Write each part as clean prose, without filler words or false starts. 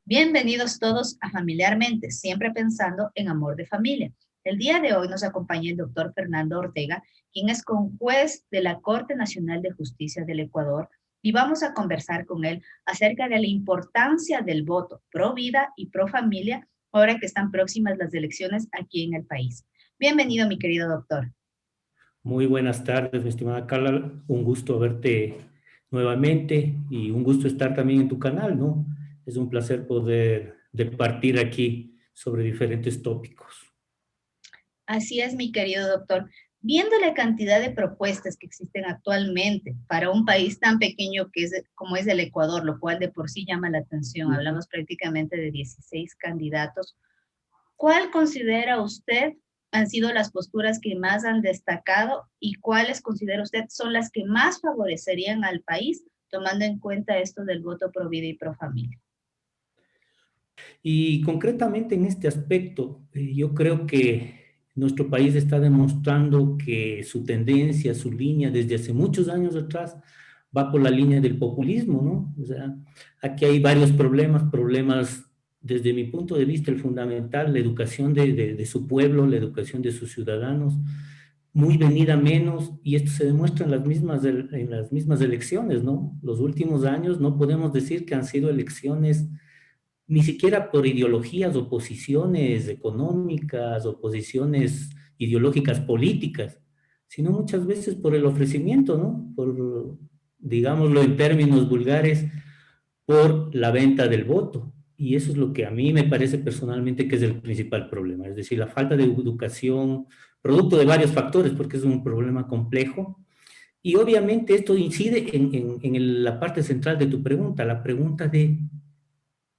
Bienvenidos todos a Familiarmente, siempre pensando en amor de familia. El día de hoy nos acompaña el doctor Fernando Ortega, quien es juez de la Corte Nacional de Justicia del Ecuador, y vamos a conversar con él acerca de la importancia del voto pro vida y pro familia ahora que están próximas las elecciones aquí en el país. Bienvenido, mi querido doctor. Muy buenas tardes, mi estimada Carla. Un gusto verte nuevamente y un gusto estar también en tu canal, ¿no? Es un placer poder departir aquí sobre diferentes tópicos. Así es, mi querido doctor. Viendo la cantidad de propuestas que existen actualmente para un país tan pequeño como es el Ecuador, lo cual de por sí llama la atención, Ujú. hablamos prácticamente de 16 candidatos, ¿cuál considera usted han sido las posturas que más han destacado y cuáles considera usted son las que más favorecerían al país, tomando en cuenta esto del voto pro vida y pro familia? Y concretamente en este aspecto, yo creo que nuestro país está demostrando que su tendencia, su línea desde hace muchos años atrás va por la línea del populismo, ¿no? O sea, aquí hay varios problemas desde mi punto de vista, el fundamental, la educación de su pueblo, la educación de sus ciudadanos, muy venida menos, y esto se demuestra en las mismas elecciones, ¿no? Los últimos años no podemos decir que han sido elecciones ni siquiera por ideologías o posiciones económicas o posiciones ideológicas políticas, sino muchas veces por el ofrecimiento, ¿no? Por, digámoslo en términos vulgares, por la venta del voto. Y eso es lo que a mí me parece personalmente que es el principal problema, es decir, la falta de educación, producto de varios factores, porque es un problema complejo. Y obviamente esto incide en la parte central de tu pregunta, la pregunta de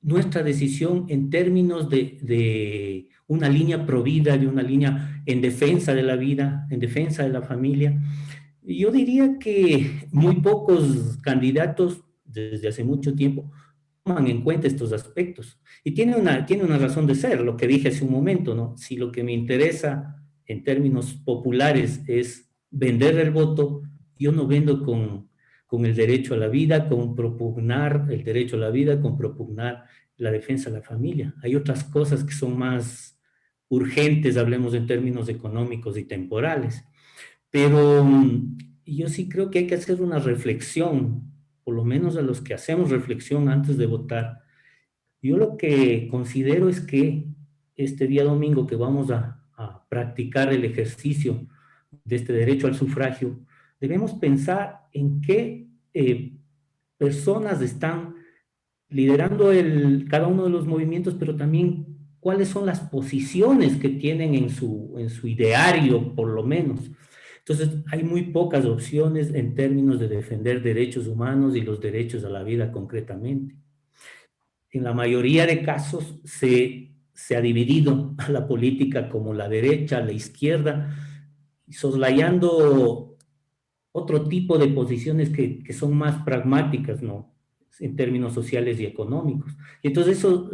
nuestra decisión en términos de una línea provida, de una línea en defensa de la vida, en defensa de la familia. Yo diría que muy pocos candidatos desde hace mucho tiempo toman en cuenta estos aspectos. Y tiene una razón de ser, lo que dije hace un momento, ¿no? Si lo que me interesa en términos populares es vender el voto, yo no vendo con el derecho a la vida, con propugnar el derecho a la vida, con propugnar la defensa de la familia. Hay otras cosas que son más urgentes, hablemos en términos económicos y temporales. Pero yo sí creo que hay que hacer una reflexión, por lo menos a los que hacemos reflexión antes de votar. Yo lo que considero es que este día domingo que vamos a practicar el ejercicio de este derecho al sufragio, debemos pensar en qué personas están liderando cada uno de los movimientos, pero también cuáles son las posiciones que tienen en su ideario, por lo menos. Entonces, hay muy pocas opciones en términos de defender derechos humanos y los derechos a la vida concretamente. En la mayoría de casos se ha dividido a la política como la derecha, la izquierda, soslayando otro tipo de posiciones que son más pragmáticas, ¿no? En términos sociales y económicos. Y entonces eso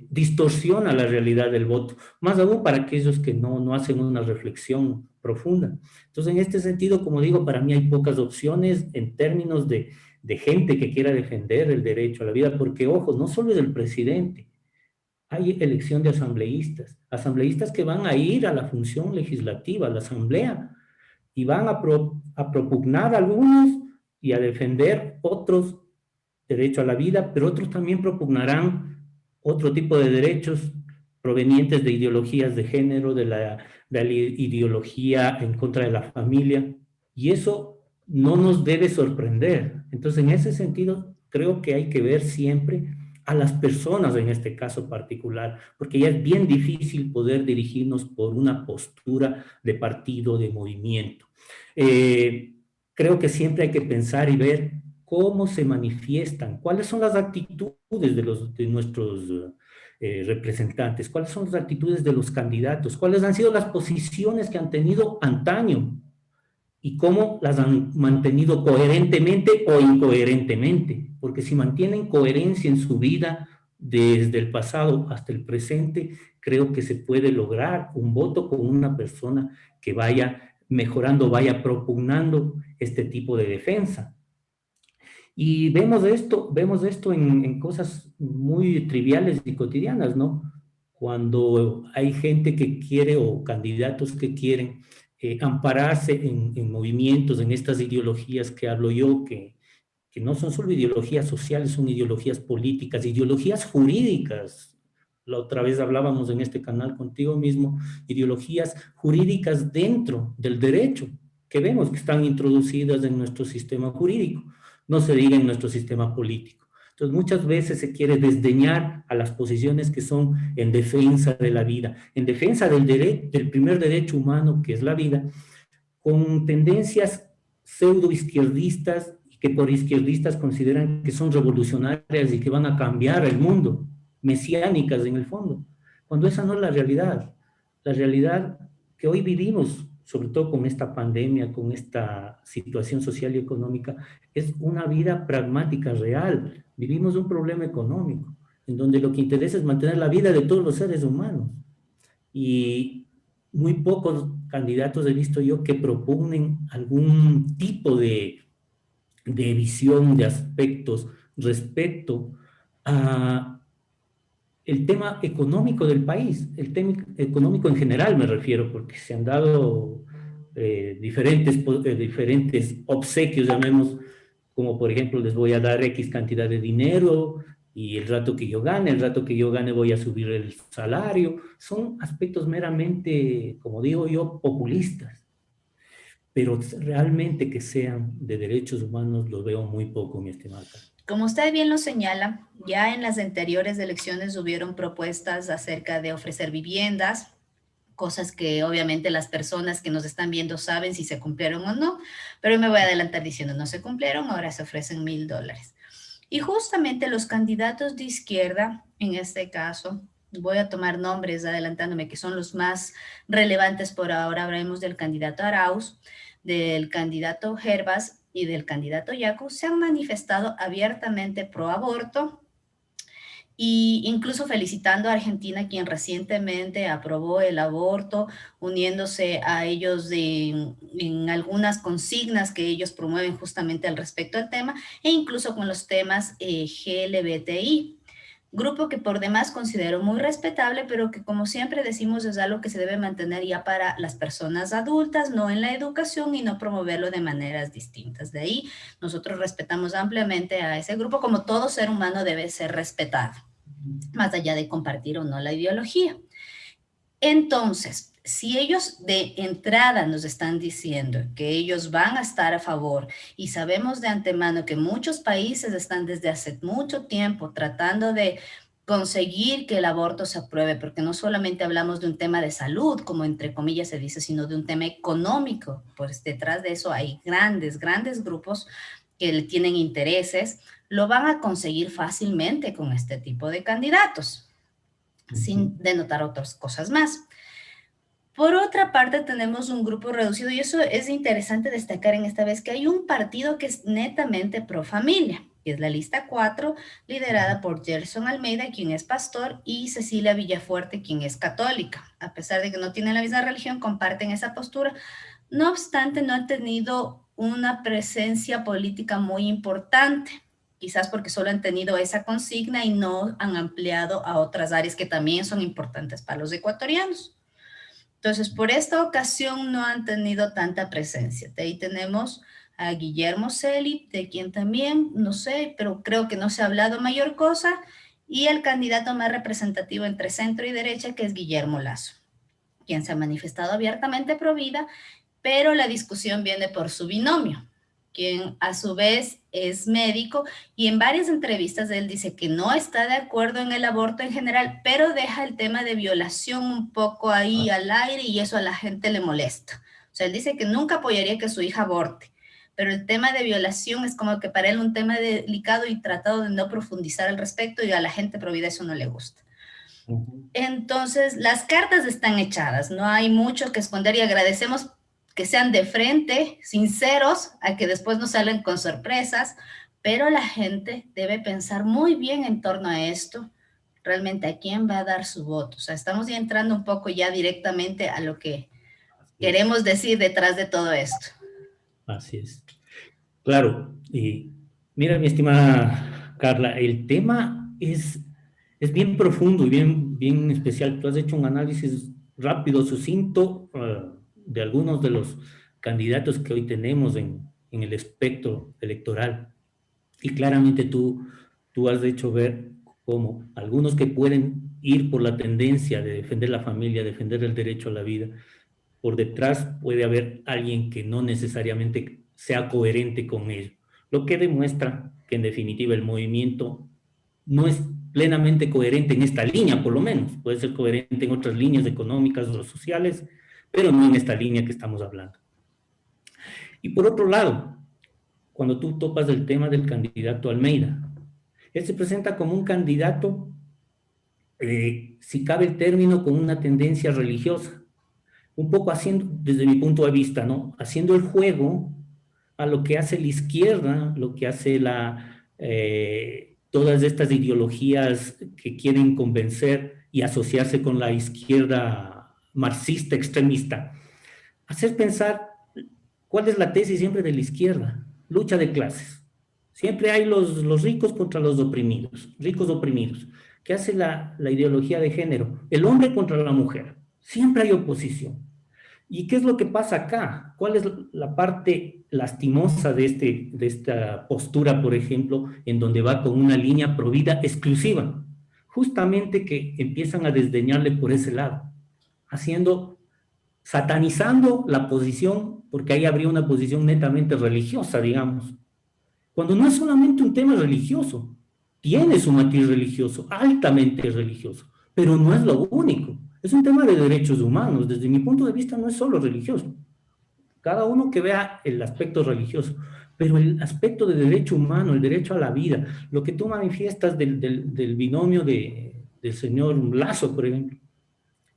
distorsiona la realidad del voto, más aún para aquellos que no hacen una reflexión profunda. Entonces, en este sentido, como digo, para mí hay pocas opciones en términos de gente que quiera defender el derecho a la vida, porque, ojo, no solo es el presidente, hay elección de asambleístas, asambleístas que van a ir a la función legislativa, a la asamblea, y van a propugnar algunos y a defender otros derecho a la vida, pero otros también propugnarán otro tipo de derechos provenientes de ideologías de género, de la ideología en contra de la familia, y eso no nos debe sorprender. Entonces, en ese sentido, creo que hay que ver siempre a las personas en este caso particular, porque ya es bien difícil poder dirigirnos por una postura de partido, de movimiento. Eh, Creo que siempre hay que pensar y ver cómo se manifiestan, cuáles son las actitudes de nuestros representantes, cuáles son las actitudes de los candidatos, cuáles han sido las posiciones que han tenido antaño y cómo las han mantenido coherentemente o incoherentemente, porque si mantienen coherencia en su vida desde el pasado hasta el presente, creo que se puede lograr un voto con una persona que vaya mejorando, vaya propugnando este tipo de defensa. Y vemos esto en cosas muy triviales y cotidianas, ¿no? Cuando hay gente que quiere o candidatos que quieren ampararse en movimientos, en estas ideologías que hablo yo, que no son solo ideologías sociales, son ideologías políticas, ideologías jurídicas. La otra vez hablábamos en este canal contigo mismo, ideologías jurídicas dentro del derecho, que vemos que están introducidas en nuestro sistema jurídico, no se diga en nuestro sistema político. Entonces, muchas veces se quiere desdeñar a las posiciones que son en defensa de la vida, en defensa del primer derecho humano, que es la vida, con tendencias pseudo izquierdistas que por izquierdistas consideran que son revolucionarias y que van a cambiar el mundo, mesiánicas en el fondo, cuando esa no es la realidad que hoy vivimos, sobre todo con esta pandemia, con esta situación social y económica, es una vida pragmática, real. Vivimos un problema económico, en donde lo que interesa es mantener la vida de todos los seres humanos. Y muy pocos candidatos he visto yo que propugnen algún tipo de visión, de aspectos respecto a el tema económico del país, el tema económico en general me refiero, porque se han dado diferentes obsequios, llamemos, como por ejemplo les voy a dar X cantidad de dinero y el rato que yo gane voy a subir el salario. Son aspectos meramente, como digo yo, populistas, pero realmente que sean de derechos humanos lo veo muy poco, mi estimada Carmen. Como usted bien lo señala, ya en las anteriores elecciones hubieron propuestas acerca de ofrecer viviendas, cosas que obviamente las personas que nos están viendo saben si se cumplieron o no, pero me voy a adelantar diciendo no se cumplieron, ahora se ofrecen $1,000. Y justamente los candidatos de izquierda, en este caso, voy a tomar nombres adelantándome que son los más relevantes por ahora, hablemos del candidato Arauz, del candidato Herbas y del candidato Yacu, se han manifestado abiertamente pro aborto, y incluso felicitando a Argentina, quien recientemente aprobó el aborto, uniéndose a ellos en algunas consignas que ellos promueven justamente al respecto al tema, e incluso con los temas GLBTI. Grupo que por demás considero muy respetable, pero que como siempre decimos es algo que se debe mantener ya para las personas adultas, no en la educación y no promoverlo de maneras distintas. De ahí nosotros respetamos ampliamente a ese grupo como todo ser humano debe ser respetado, más allá de compartir o no la ideología. Entonces, si ellos de entrada nos están diciendo que ellos van a estar a favor y sabemos de antemano que muchos países están desde hace mucho tiempo tratando de conseguir que el aborto se apruebe, porque no solamente hablamos de un tema de salud, como entre comillas se dice, sino de un tema económico, pues detrás de eso hay grandes grupos que tienen intereses, lo van a conseguir fácilmente con este tipo de candidatos, sin denotar otras cosas más. Por otra parte, tenemos un grupo reducido, y eso es interesante destacar en esta vez, que hay un partido que es netamente pro familia, que es la lista 4, liderada por Gerson Almeida, quien es pastor, y Cecilia Villafuerte, quien es católica. A pesar de que no tienen la misma religión, comparten esa postura. No obstante, no han tenido una presencia política muy importante, quizás porque solo han tenido esa consigna y no han ampliado a otras áreas que también son importantes para los ecuatorianos. Entonces, por esta ocasión no han tenido tanta presencia. De ahí tenemos a Guillermo Celi, de quien también, no sé, pero creo que no se ha hablado mayor cosa, y el candidato más representativo entre centro y derecha, que es Guillermo Lasso, quien se ha manifestado abiertamente pro vida, pero la discusión viene por su binomio, quien a su vez es médico, y en varias entrevistas él dice que no está de acuerdo en el aborto en general, pero deja el tema de violación un poco ahí al aire y eso a la gente le molesta. O sea, él dice que nunca apoyaría que su hija aborte, pero el tema de violación es como que para él un tema delicado y tratado de no profundizar al respecto, y a la gente pro vida eso no le gusta. Entonces, las cartas están echadas, no hay mucho que esconder, y agradecemos que sean de frente, sinceros, a que después nos salen con sorpresas, pero la gente debe pensar muy bien en torno a esto, realmente a quién va a dar su voto. O sea, estamos ya entrando un poco ya directamente a lo que queremos decir detrás de todo esto. Así es. Claro, y Mira, mi estimada Carla, el tema es bien profundo y bien especial. Tú has hecho un análisis rápido, sucinto, de algunos de los candidatos que hoy tenemos en el espectro electoral. Y claramente tú has hecho ver cómo algunos que pueden ir por la tendencia de defender la familia, defender el derecho a la vida, por detrás puede haber alguien que no necesariamente sea coherente con ello, lo que demuestra que en definitiva el movimiento no es plenamente coherente en esta línea, por lo menos, puede ser coherente en otras líneas económicas o sociales, pero no en esta línea que estamos hablando. Y por otro lado, cuando tú topas el tema del candidato Almeida, él se presenta como un candidato, si cabe el término, con una tendencia religiosa, un poco haciendo, desde mi punto de vista, ¿no? Haciendo el juego a lo que hace la izquierda, lo que hace todas estas ideologías que quieren convencer y asociarse con la izquierda marxista extremista. Hacer pensar cuál es la tesis siempre de la izquierda, lucha de clases. Siempre hay los ricos contra los oprimidos, ricos oprimidos. ¿Qué hace la ideología de género? El hombre contra la mujer. Siempre hay oposición. ¿Y qué es lo que pasa acá? ¿Cuál es la parte lastimosa de esta postura, por ejemplo, en donde va con una línea provida exclusiva? Justamente que empiezan a desdeñarle por ese lado, satanizando la posición, porque ahí habría una posición netamente religiosa, digamos, cuando no es solamente un tema religioso, tiene su matiz religioso, altamente religioso, pero no es lo único. Es un tema de derechos humanos. Desde mi punto de vista no es solo religioso. Cada uno que vea el aspecto religioso, pero el aspecto de derecho humano, el derecho a la vida, lo que tú manifiestas del binomio del señor Lazo, por ejemplo.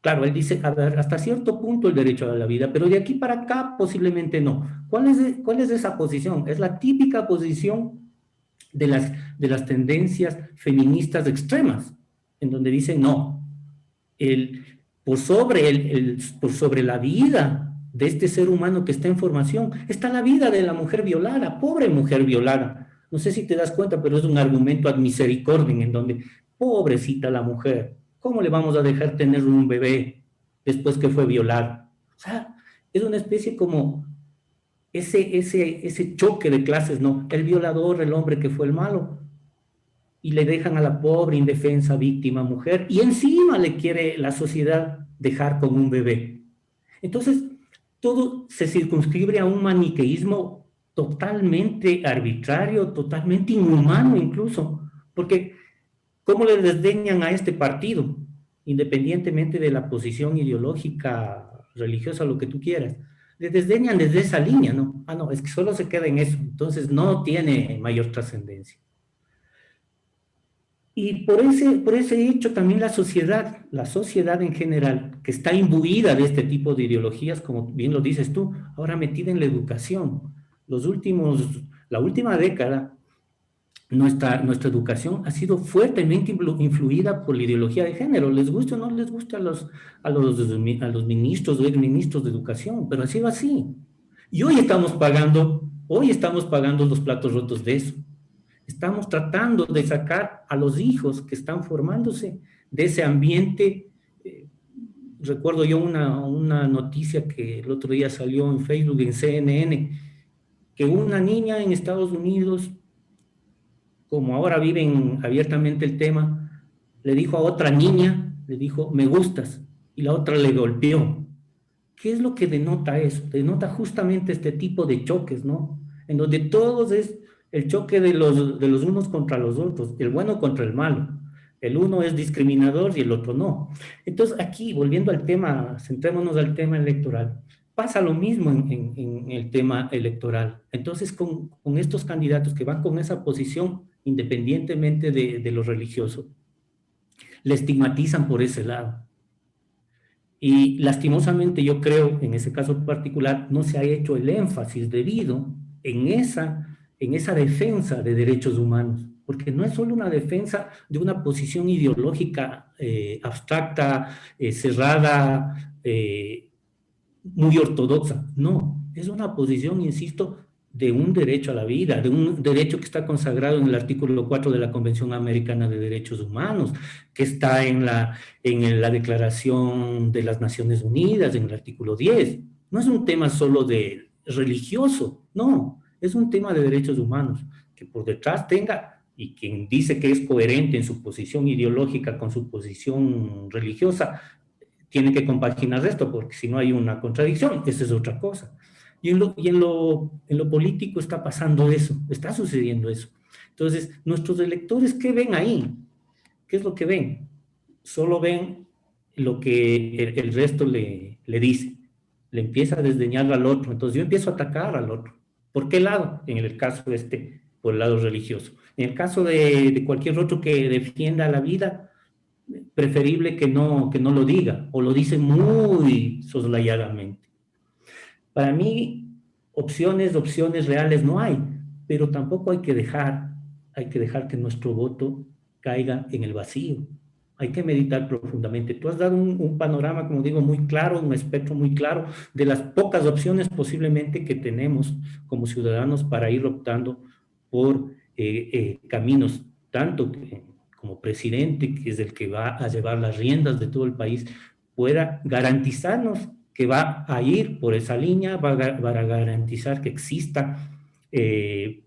Claro, él dice, a ver, hasta cierto punto el derecho a la vida, pero de aquí para acá posiblemente no. ¿Cuál es esa posición? Es la típica posición de las tendencias feministas extremas, en donde dicen, no, por sobre la vida de este ser humano que está en formación, está la vida de la mujer violada, pobre mujer violada. No sé si te das cuenta, pero es un argumento ad misericordiam, en donde, pobrecita la mujer, ¿cómo le vamos a dejar tener un bebé después que fue violada? O sea, es una especie como ese choque de clases, ¿no? El violador, el hombre que fue el malo, y le dejan a la pobre, indefensa, víctima, mujer, y encima le quiere la sociedad dejar con un bebé. Entonces, todo se circunscribe a un maniqueísmo totalmente arbitrario, totalmente inhumano incluso, porque ¿cómo le desdeñan a este partido? Independientemente de la posición ideológica, religiosa, lo que tú quieras. Le desdeñan desde esa línea, ¿no? Ah, no, es que solo se queda en eso, entonces no tiene mayor trascendencia. Y por ese hecho también la sociedad en general, que está imbuida de este tipo de ideologías, como bien lo dices tú, ahora metida en la educación. La última década, nuestra educación ha sido fuertemente influida por la ideología de género. Les gusta o no les gusta a los ministros o exministros de educación, pero ha sido así. Y hoy estamos pagando los platos rotos de eso. Estamos tratando de sacar a los hijos que están formándose de ese ambiente. Recuerdo yo una noticia que el otro día salió en Facebook, en CNN, que una niña en Estados Unidos, como ahora viven abiertamente el tema, le dijo a otra niña, le dijo, me gustas, y la otra le golpeó. ¿Qué es lo que denota eso? Denota justamente este tipo de choques, ¿no? En donde todos es el choque de los unos contra los otros, el bueno contra el malo. El uno es discriminador y el otro no. Entonces aquí, volviendo al tema, centrémonos al tema electoral, pasa lo mismo en el tema electoral. Entonces con estos candidatos que van con esa posición, independientemente de lo religioso, le estigmatizan por ese lado. Y lastimosamente yo creo, en ese caso particular, no se ha hecho el énfasis debido en esa defensa de derechos humanos, porque no es solo una defensa de una posición ideológica abstracta, cerrada, muy ortodoxa, no, es una posición, insisto, de un derecho a la vida, de un derecho que está consagrado en el artículo 4 de la Convención Americana de Derechos Humanos, que está en la Declaración de las Naciones Unidas, en el artículo 10. No es un tema solo de religioso, no, es un tema de derechos humanos, que por detrás tenga, y quien dice que es coherente en su posición ideológica con su posición religiosa, tiene que compaginar esto, porque si no hay una contradicción, esa es otra cosa. Y en lo político está pasando eso, está sucediendo eso. Entonces, nuestros electores, ¿qué ven ahí? ¿Qué es lo que ven? Solo ven lo que el resto le dice. Le empieza a desdeñar al otro. Entonces yo empiezo a atacar al otro. ¿Por qué lado? En el caso por el lado religioso. En el caso de cualquier otro que defienda la vida, preferible que no lo diga, o lo dice muy soslayadamente. Para mí, opciones reales no hay, pero tampoco hay que dejar que nuestro voto caiga en el vacío. Hay que meditar profundamente. Tú has dado un panorama, como digo, muy claro, un espectro muy claro de las pocas opciones posiblemente que tenemos como ciudadanos para ir optando por caminos, tanto que como presidente, que es el que va a llevar las riendas de todo el país, pueda garantizarnos que va a ir por esa línea, va a garantizar que exista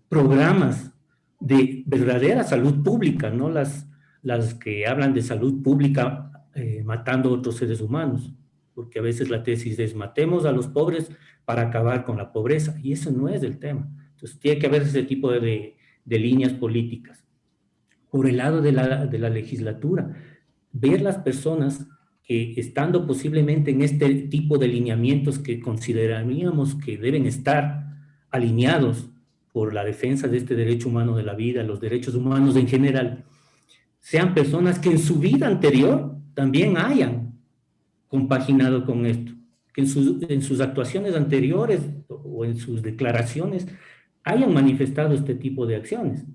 programas de verdadera salud pública, no las que hablan de salud pública matando a otros seres humanos, porque a veces la tesis es matemos a los pobres para acabar con la pobreza, y eso no es el tema. Entonces tiene que haber ese tipo de líneas políticas. Por el lado de la legislatura, ver las personas que estando posiblemente en este tipo de lineamientos que consideraríamos que deben estar alineados por la defensa de este derecho humano de la vida, los derechos humanos en general, sean personas que en su vida anterior también hayan compaginado con esto, que en sus actuaciones anteriores o en sus declaraciones hayan manifestado este tipo de acciones.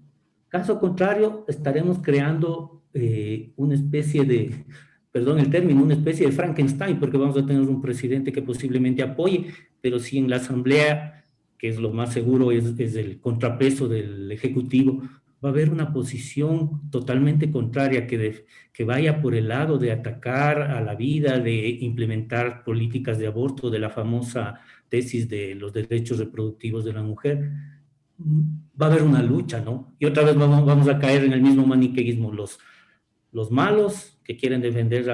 Caso contrario, estaremos creando una especie de, perdón el término, una especie de Frankenstein, porque vamos a tener un presidente que posiblemente apoye, pero si en la asamblea, que es lo más seguro, es el contrapeso del ejecutivo, va a haber una posición totalmente contraria que vaya por el lado de atacar a la vida, de implementar políticas de aborto, de la famosa tesis de los derechos reproductivos de la mujer. Va a haber una lucha, ¿no? Y otra vez vamos a caer en el mismo maniqueísmo, los malos que quieren defender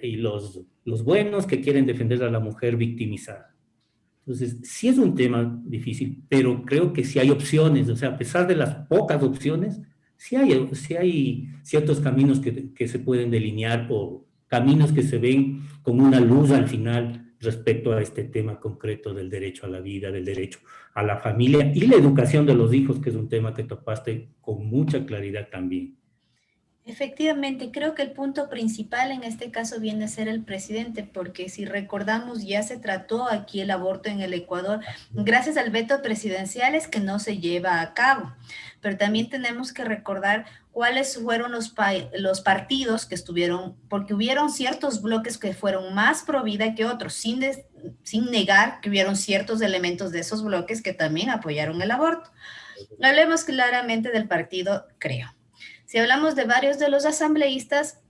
y los buenos que quieren defender a la mujer victimizada. Entonces, sí es un tema difícil, pero creo que sí hay opciones, o sea, a pesar de las pocas opciones, sí hay ciertos caminos que se pueden delinear o caminos que se ven con una luz al final respecto a este tema concreto del derecho a la vida, del derecho a la familia y la educación de los hijos, que es un tema que topaste con mucha claridad también. Efectivamente, creo que el punto principal en este caso viene a ser el presidente, porque si recordamos ya se trató aquí el aborto en el Ecuador gracias al veto presidencial es que no se lleva a cabo, pero también tenemos que recordar cuáles fueron los partidos que estuvieron, porque hubieron ciertos bloques que fueron más pro vida que otros, sin negar que hubieron ciertos elementos de esos bloques que también apoyaron el aborto. Hablemos claramente del partido Creo. Si hablamos de varios de los asambleístas,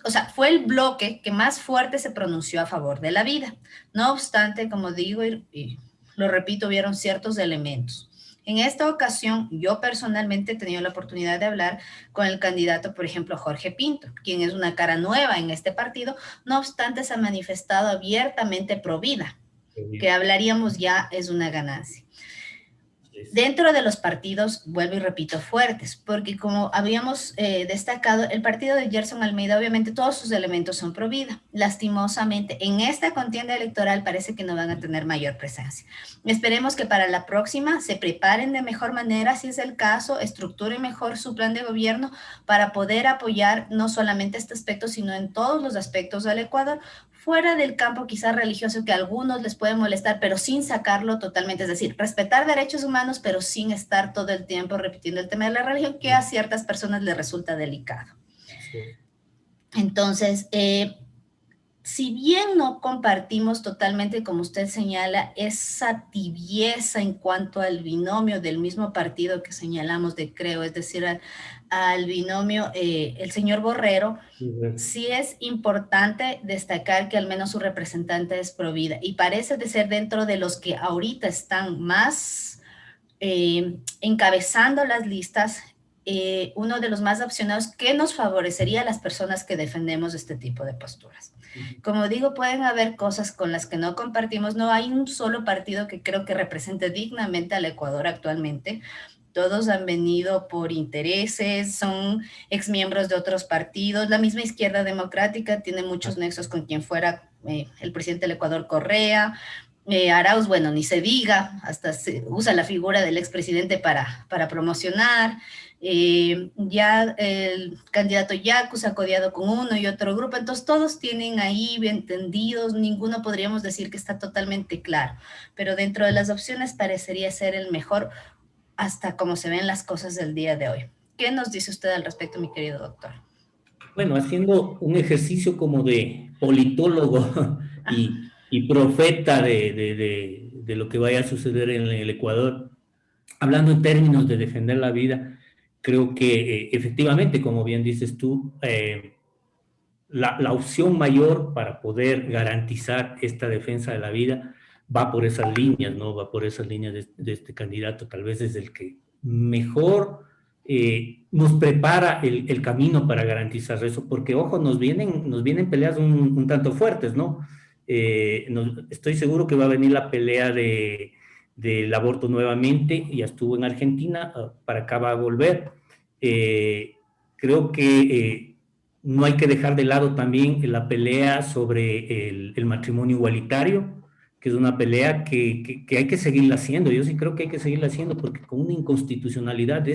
o sea, fue el bloque que más fuerte se pronunció a favor de la vida. No obstante, como digo y lo repito, hubieron ciertos elementos. En esta ocasión, yo personalmente he tenido la oportunidad de hablar con el candidato, por ejemplo, Jorge Pinto, quien es una cara nueva en este partido, no obstante se ha manifestado abiertamente pro vida, que hablaríamos ya es una ganancia. Dentro de los partidos, vuelvo y repito, fuertes, porque como habíamos destacado, el partido de Gerson Almeida, obviamente todos sus elementos son pro vida. Lastimosamente, en esta contienda electoral parece que no van a tener mayor presencia. Esperemos que para la próxima se preparen de mejor manera, si es el caso, estructuren mejor su plan de gobierno para poder apoyar no solamente este aspecto, sino en todos los aspectos del Ecuador, fuera del campo quizás religioso que a algunos les puede molestar, pero sin sacarlo totalmente, es decir, respetar derechos humanos, pero sin estar todo el tiempo repitiendo el tema de la religión, que a ciertas personas les resulta delicado. Entonces, si bien no compartimos totalmente, como usted señala, esa tibieza en cuanto al binomio del mismo partido que señalamos de Creo, es decir, al binomio el señor Borrero, sí es importante destacar que al menos su representante es Provida y parece de ser dentro de los que ahorita están más encabezando las listas, uno de los más opcionados que nos favorecería a las personas que defendemos este tipo de posturas. Como digo, pueden haber cosas con las que no compartimos, no hay un solo partido que creo que represente dignamente al Ecuador actualmente. Todos han venido por intereses, son exmiembros de otros partidos. La misma Izquierda Democrática tiene muchos nexos con quien fuera el presidente del Ecuador, Correa. Arauz, bueno, ni se diga, hasta se usa la figura del expresidente para promocionar. Ya el candidato Yacu se ha codiado con uno y otro grupo, entonces todos tienen ahí bien entendidos, ninguno podríamos decir que está totalmente claro, pero dentro de las opciones parecería ser el mejor hasta como se ven las cosas del día de hoy. ¿Qué nos dice usted al respecto, mi querido doctor? Bueno, haciendo un ejercicio como de politólogo y profeta de lo que vaya a suceder en el Ecuador, hablando en términos de defender la vida, creo que efectivamente, como bien dices tú, la opción mayor para poder garantizar esta defensa de la vida va por esas líneas, ¿no? Va por esas líneas de este candidato, tal vez es el que mejor nos prepara el camino para garantizar eso, porque ojo, nos vienen peleas un tanto fuertes, ¿no? Estoy seguro que va a venir la pelea del aborto nuevamente, ya estuvo en Argentina, para acá va a volver. Creo que no hay que dejar de lado también la pelea sobre el matrimonio igualitario, que es una pelea que hay que seguirla haciendo. Yo sí creo que hay que seguirla haciendo porque con una inconstitucionalidad de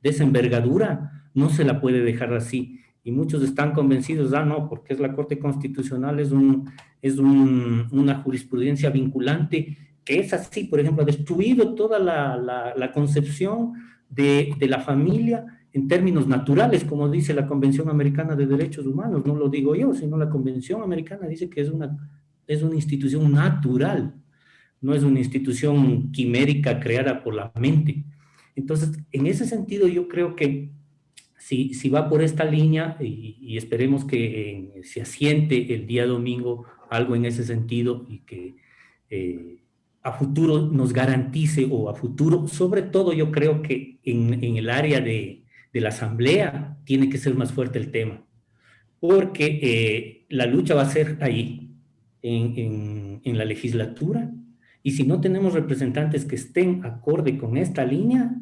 esa envergadura no se la puede dejar así. Y muchos están convencidos, no, porque es la Corte Constitucional, una jurisprudencia vinculante, que es así, por ejemplo, ha destruido toda la concepción de la familia en términos naturales, como dice la Convención Americana de Derechos Humanos. No lo digo yo, sino la Convención Americana dice que es una institución natural, no es una institución quimérica creada por la mente. Entonces, en ese sentido, yo creo que si va por esta línea, y esperemos que se asiente el día domingo algo en ese sentido y que a futuro nos garantice, o a futuro, sobre todo yo creo que en el área de la asamblea tiene que ser más fuerte el tema, porque la lucha va a ser ahí, en la legislatura, y si no tenemos representantes que estén acorde con esta línea,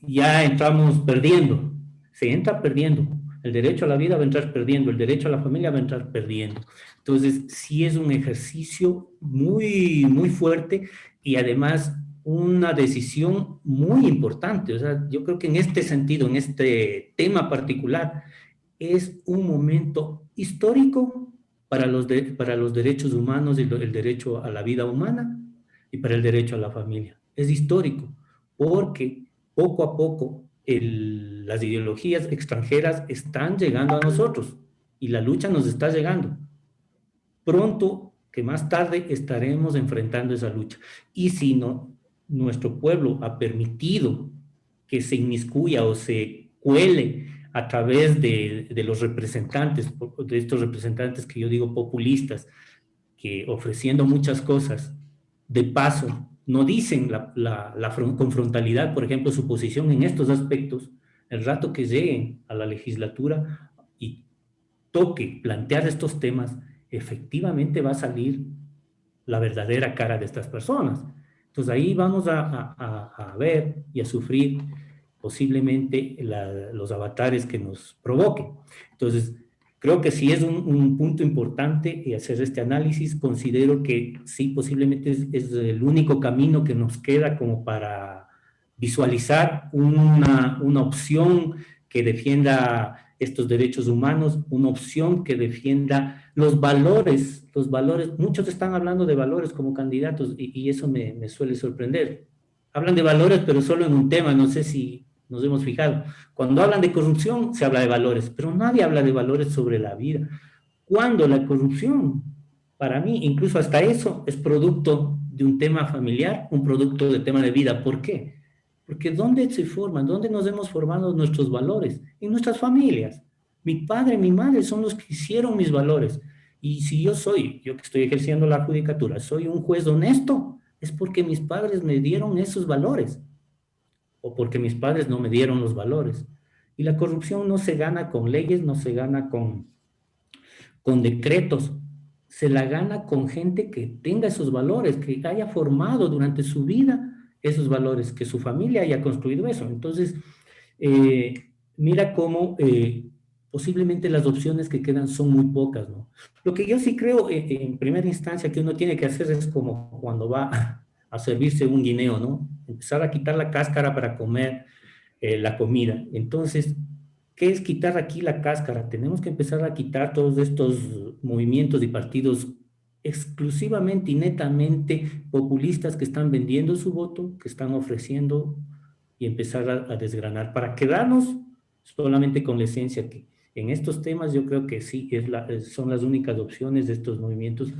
ya entramos perdiendo, se entra perdiendo. El derecho a la vida va a entrar perdiendo, el derecho a la familia va a entrar perdiendo. Entonces, sí es un ejercicio muy, muy fuerte y además una decisión muy importante. O sea, yo creo que en este sentido, en este tema particular, es un momento histórico para los derechos humanos y el derecho a la vida humana y para el derecho a la familia. Es histórico porque poco a poco las ideologías extranjeras están llegando a nosotros y la lucha nos está llegando. Pronto, que más tarde, estaremos enfrentando esa lucha. Y si no, nuestro pueblo ha permitido que se inmiscuya o se cuele a través de los representantes, de estos representantes que yo digo populistas, que ofreciendo muchas cosas, de paso, no dicen con frontalidad, por ejemplo, su posición en estos aspectos. El rato que lleguen a la legislatura y toque plantear estos temas, efectivamente va a salir la verdadera cara de estas personas. Entonces ahí vamos a ver y a sufrir posiblemente los avatares que nos provoquen. Entonces, creo que sí es un punto importante hacer este análisis. Considero que sí, posiblemente es el único camino que nos queda como para visualizar una opción que defienda estos derechos humanos, una opción que defienda los valores. Muchos están hablando de valores como candidatos y eso me suele sorprender. Hablan de valores, pero solo en un tema, no sé si nos hemos fijado. Cuando hablan de corrupción, se habla de valores, pero nadie habla de valores sobre la vida. Cuando la corrupción, para mí, incluso hasta eso, es producto de un tema familiar, un producto de tema de vida. ¿Por qué? Porque ¿dónde se forman? ¿Dónde nos hemos formado nuestros valores? En nuestras familias. Mi padre, mi madre son los que hicieron mis valores. Y si yo que estoy ejerciendo la judicatura, soy un juez honesto, es porque mis padres me dieron esos valores o porque mis padres no me dieron los valores. Y la corrupción no se gana con leyes, no se gana con decretos, se la gana con gente que tenga esos valores, que haya formado durante su vida esos valores, que su familia haya construido eso. Entonces, mira cómo posiblemente las opciones que quedan son muy pocas, ¿no? Lo que yo sí creo en primera instancia que uno tiene que hacer es como cuando va a servirse un guineo, ¿no? Empezar a quitar la cáscara para comer la comida. Entonces, ¿qué es quitar aquí la cáscara? Tenemos que empezar a quitar todos estos movimientos y partidos exclusivamente y netamente populistas que están vendiendo su voto, que están ofreciendo y empezar a desgranar para quedarnos solamente con la esencia que en estos temas yo creo que sí son las únicas opciones de estos movimientos.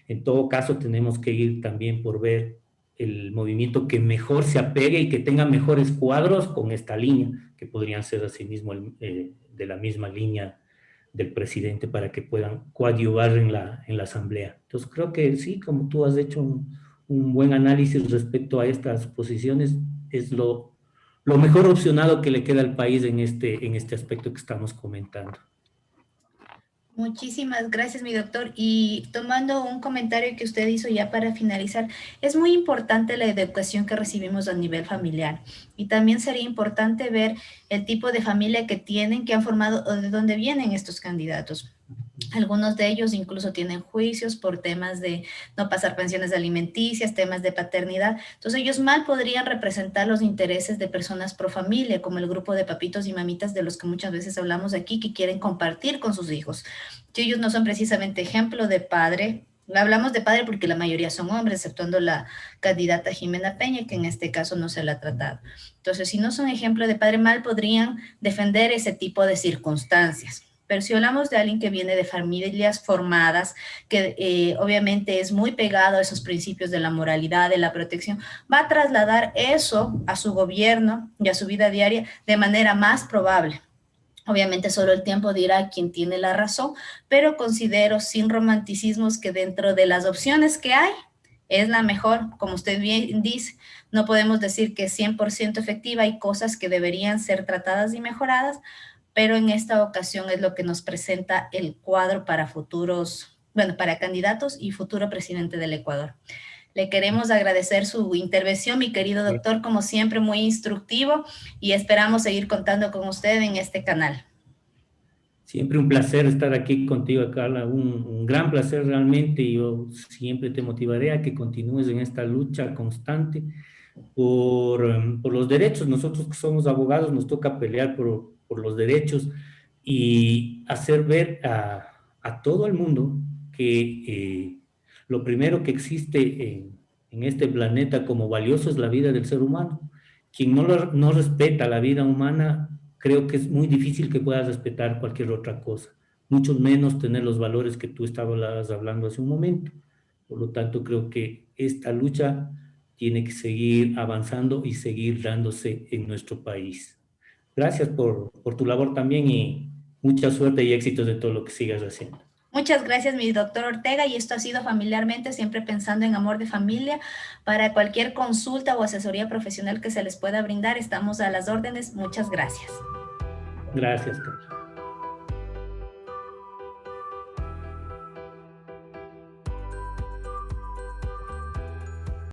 En todo caso, tenemos que ir también por ver el movimiento que mejor se apegue y que tenga mejores cuadros con esta línea, que podrían ser asimismo de la misma línea del presidente para que puedan coadyuvar en la asamblea. Entonces creo que sí, como tú has hecho un buen análisis respecto a estas posiciones, es lo mejor opcionado que le queda al país en este aspecto que estamos comentando. Muchísimas gracias, mi doctor. Y tomando un comentario que usted hizo ya para finalizar, es muy importante la educación que recibimos a nivel familiar. Y también sería importante ver el tipo de familia que tienen, que han formado o de dónde vienen estos candidatos. Algunos de ellos incluso tienen juicios por temas de no pasar pensiones alimenticias, temas de paternidad. Entonces ellos mal podrían representar los intereses de personas pro familia, como el grupo de papitos y mamitas de los que muchas veces hablamos aquí, que quieren compartir con sus hijos. Si ellos no son precisamente ejemplo de padre, hablamos de padre porque la mayoría son hombres, exceptuando la candidata Jimena Peña, que en este caso no se la ha tratado. Entonces, si no son ejemplo de padre, mal podrían defender ese tipo de circunstancias. Pero si hablamos de alguien que viene de familias formadas, que obviamente es muy pegado a esos principios de la moralidad, de la protección, va a trasladar eso a su gobierno y a su vida diaria de manera más probable. Obviamente solo el tiempo dirá quién tiene la razón, pero considero sin romanticismos que dentro de las opciones que hay, es la mejor. Como usted bien dice, no podemos decir que es 100% efectiva, hay cosas que deberían ser tratadas y mejoradas, pero en esta ocasión es lo que nos presenta el cuadro para futuros, bueno, para candidatos y futuro presidente del Ecuador. Le queremos agradecer su intervención, mi querido doctor, como siempre, muy instructivo, y esperamos seguir contando con usted en este canal. Siempre un placer estar aquí contigo, Carla, un gran placer realmente, y yo siempre te motivaré a que continúes en esta lucha constante por los derechos. Nosotros que somos abogados nos toca pelear por los derechos y hacer ver a todo el mundo que lo primero que existe en este planeta como valioso es la vida del ser humano. Quien no respeta la vida humana, creo que es muy difícil que pueda respetar cualquier otra cosa, mucho menos tener los valores que tú estabas hablando hace un momento. Por lo tanto, creo que esta lucha tiene que seguir avanzando y seguir dándose en nuestro país. Gracias por tu labor también y mucha suerte y éxitos de todo lo que sigas haciendo. Muchas gracias, mi doctor Ortega, y esto ha sido Familiarmente, siempre pensando en amor de familia. Para cualquier consulta o asesoría profesional que se les pueda brindar, estamos a las órdenes. Muchas gracias. Gracias, Carlos.